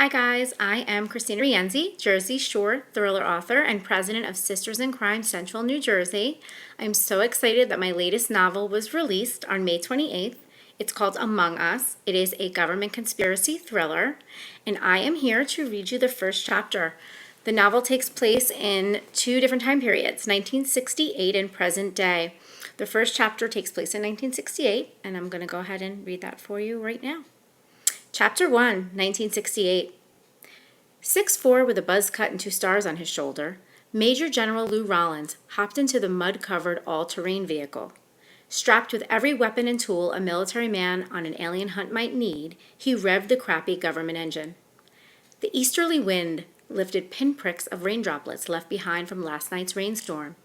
Hi guys, I am Kristina Rienzi, Jersey Shore thriller author and president of Sisters in Crime Central, New Jersey. I'm so excited that my latest novel was released on May 28th. It's called Among Us. It is a government conspiracy thriller, and I am here to read you the first chapter. The novel takes place in two different time periods, 1968 and present day. The first chapter takes place in 1968, and I'm going to go ahead and read that for you right now. Chapter 1, 1968. 6'4", with a buzz cut and 2 stars on his shoulder, Major General Lou Rollins hopped into the mud-covered all-terrain vehicle. Strapped with every weapon and tool a military man on an alien hunt might need, he revved the crappy government engine. The easterly wind lifted pinpricks of rain droplets left behind from last night's rainstorm.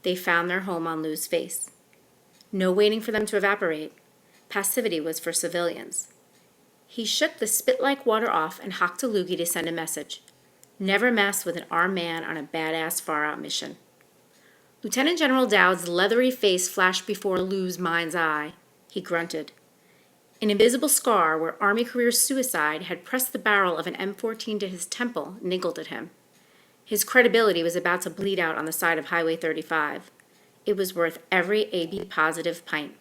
They found their home on Lou's face. No waiting for them to evaporate. Passivity was for civilians. He shook the spit-like water off and hocked to Loogie to send a message. Never mess with an armed man on a badass far-out mission. Lieutenant General Dowd's leathery face flashed before Lou's mind's eye. He grunted. An invisible scar where Army career suicide had pressed the barrel of an M14 to his temple niggled at him. His credibility was about to bleed out on the side of Highway 35. It was worth every AB-positive pint.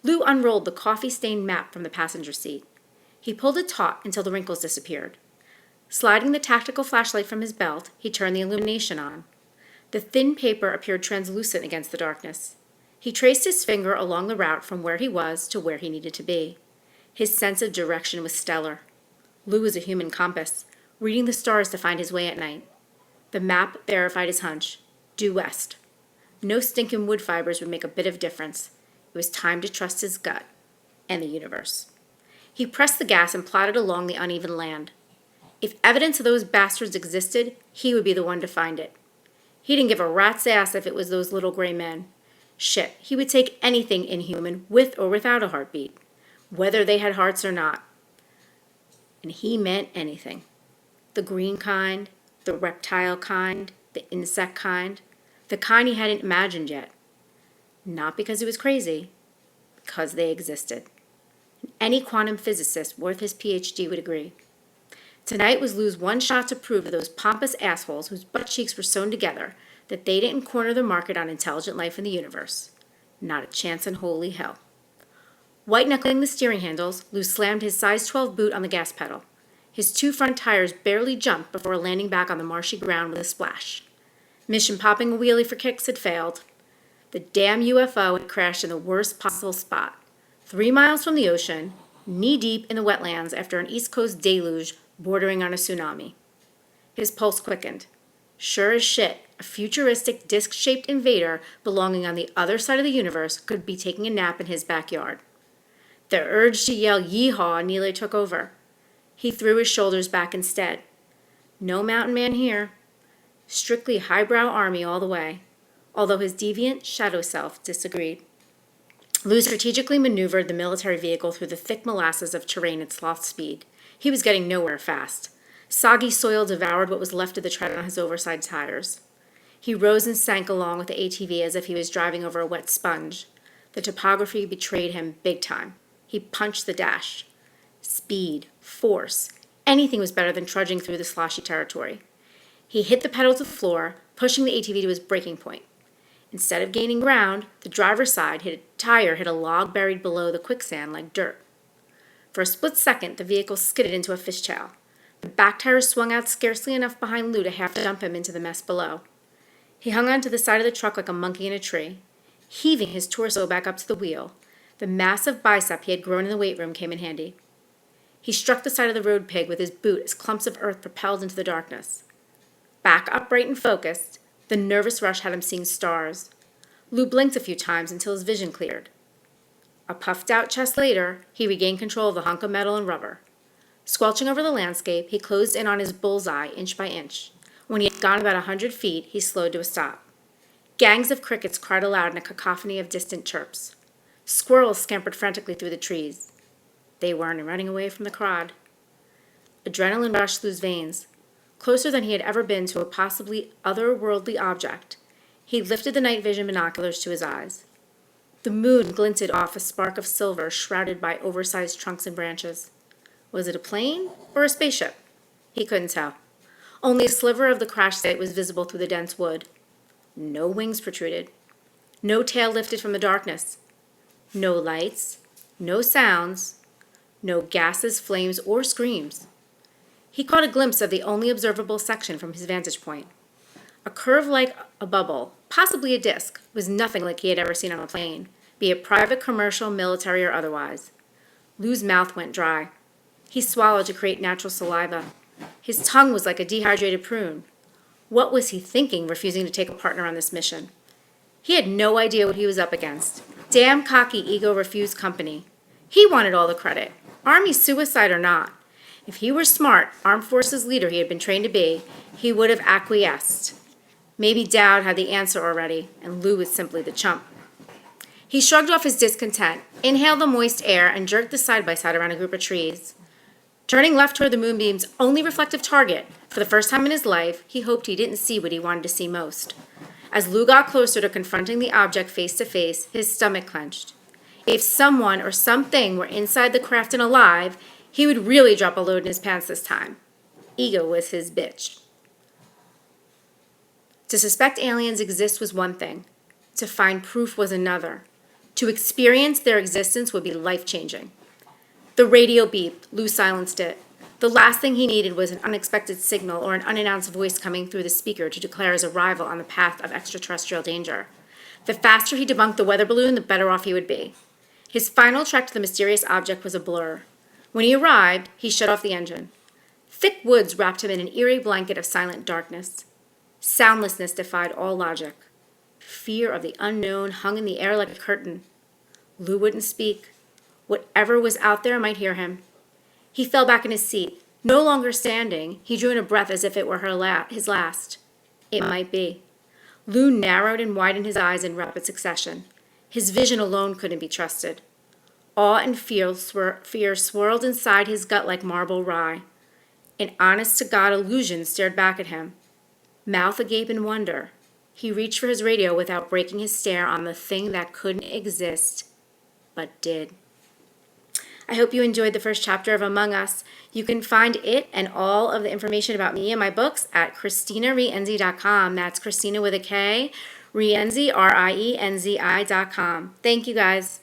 Lou unrolled the coffee-stained map from the passenger seat. He pulled it taut until the wrinkles disappeared. Sliding the tactical flashlight from his belt, he turned the illumination on. The thin paper appeared translucent against the darkness. He traced his finger along the route from where he was to where he needed to be. His sense of direction was stellar. Lou was a human compass, reading the stars to find his way at night. The map verified his hunch. Due west. No stinking wood fibers would make a bit of difference. It was time to trust his gut and the universe. He pressed the gas and plodded along the uneven land. If evidence of those bastards existed, he would be the one to find it. He didn't give a rat's ass if it was those little gray men. Shit, he would take anything inhuman, with or without a heartbeat, whether they had hearts or not. And he meant anything. The green kind, the reptile kind, the insect kind, the kind he hadn't imagined yet. Not because he was crazy, because they existed. Any quantum physicist worth his PhD would agree. Tonight was Lou's one shot to prove to those pompous assholes whose butt cheeks were sewn together that they didn't corner the market on intelligent life in the universe. Not a chance in holy hell. White-knuckling the steering handles, Lou slammed his size 12 boot on the gas pedal. His 2 front tires barely jumped before landing back on the marshy ground with a splash. Mission popping a wheelie for kicks had failed. The damn UFO had crashed in the worst possible spot. 3 miles from the ocean, knee-deep in the wetlands after an East Coast deluge bordering on a tsunami. His pulse quickened. Sure as shit, a futuristic disc-shaped invader belonging on the other side of the universe could be taking a nap in his backyard. The urge to yell yeehaw nearly took over. He threw his shoulders back instead. No mountain man here. Strictly highbrow army all the way, although his deviant shadow self disagreed. Lou strategically maneuvered the military vehicle through the thick molasses of terrain at sloth speed. He was getting nowhere fast. Soggy soil devoured what was left of the tread on his oversized tires. He rose and sank along with the ATV as if he was driving over a wet sponge. The topography betrayed him big time. He punched the dash. Speed, force, anything was better than trudging through the sloshy territory. He hit the pedal to the floor, pushing the ATV to his breaking point. Instead of gaining ground, the driver's side tire hit a log buried below the quicksand like dirt. For a split second, the vehicle skidded into a fishtail. The back tires swung out scarcely enough behind Lou to half dump him into the mess below. He hung onto the side of the truck like a monkey in a tree. Heaving his torso back up to the wheel, the massive bicep he had grown in the weight room came in handy. He struck the side of the road pig with his boot as clumps of earth propelled into the darkness. Back upright and focused, the nervous rush had him seeing stars. Lou blinked a few times until his vision cleared. A puffed-out chest later, he regained control of the hunk of metal and rubber. Squelching over the landscape, he closed in on his bullseye inch by inch. When he had gone about 100 feet, he slowed to a stop. Gangs of crickets cried aloud in a cacophony of distant chirps. Squirrels scampered frantically through the trees. They weren't running away from the crowd. Adrenaline rushed through his veins. Closer than he had ever been to a possibly otherworldly object, he lifted the night vision binoculars to his eyes. The moon glinted off a spark of silver shrouded by oversized trunks and branches. Was it a plane or a spaceship? He couldn't tell. Only a sliver of the crash site was visible through the dense wood. No wings protruded. No tail lifted from the darkness. No lights. No sounds. No gases, flames, or screams. He caught a glimpse of the only observable section from his vantage point. A curve like a bubble, possibly a disc, was nothing like he had ever seen on a plane, be it private, commercial, military, or otherwise. Lou's mouth went dry. He swallowed to create natural saliva. His tongue was like a dehydrated prune. What was he thinking, refusing to take a partner on this mission? He had no idea what he was up against. Damn cocky ego refused company. He wanted all the credit, Army suicide or not. If he were smart, armed forces leader he had been trained to be, he would have acquiesced. Maybe Dowd had the answer already, and Lou was simply the chump. He shrugged off his discontent, inhaled the moist air, and jerked the side-by-side around a group of trees. Turning left toward the moonbeam's only reflective target, for the first time in his life, he hoped he didn't see what he wanted to see most. As Lou got closer to confronting the object face to face, his stomach clenched. If someone or something were inside the craft and alive, he would really drop a load in his pants this time. Ego was his bitch. To suspect aliens exist was one thing. To find proof was another. To experience their existence would be life-changing. The radio beeped. Lou silenced it. The last thing he needed was an unexpected signal or an unannounced voice coming through the speaker to declare his arrival on the path of extraterrestrial danger. The faster he debunked the weather balloon, the better off he would be. His final trek to the mysterious object was a blur. When he arrived, he shut off the engine. Thick woods wrapped him in an eerie blanket of silent darkness. Soundlessness defied all logic. Fear of the unknown hung in the air like a curtain. Lou wouldn't speak. Whatever was out there might hear him. He fell back in his seat. No longer standing, he drew in a breath as if it were his last. It might be. Lou narrowed and widened his eyes in rapid succession. His vision alone couldn't be trusted. Awe and fear swirled inside his gut like marble rye. An honest-to-God illusion stared back at him. Mouth agape in wonder, he reached for his radio without breaking his stare on the thing that couldn't exist, but did. I hope you enjoyed the first chapter of Among Us. You can find it and all of the information about me and my books at KristinaRienzi.com. That's Kristina with a K, Rienzi, Rienzi.com. Thank you, guys.